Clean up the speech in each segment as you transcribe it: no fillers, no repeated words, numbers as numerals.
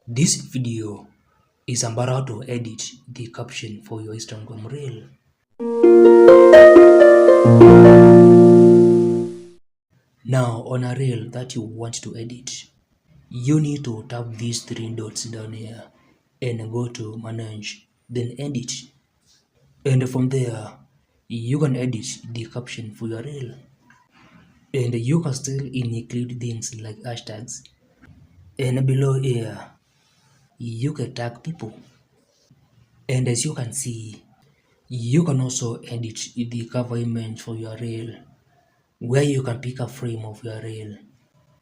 This video is about how to edit the caption for your Instagram reel. Now on a reel that you want to edit, you need to tap these three dots down here and go to manage, then edit. And from there, you can edit the caption for your reel. And you can still include things like hashtags. And below here, you can tag people. And as you can see, you can also edit the cover image for your reel, where you can pick a frame of your reel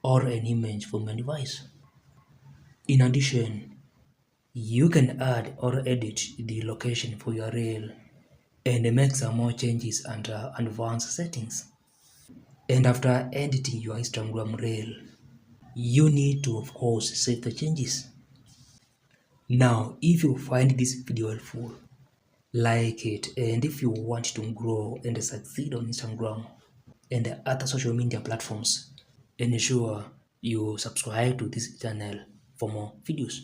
or an image from your device. In addition, you can add or edit the location for your reel and make some more changes under advanced settings. And after editing your Instagram reel, you need to of course save the changes. Now, if you find this video helpful, like it, and if you want to grow and succeed on Instagram and other social media platforms, ensure you subscribe to this channel for more videos.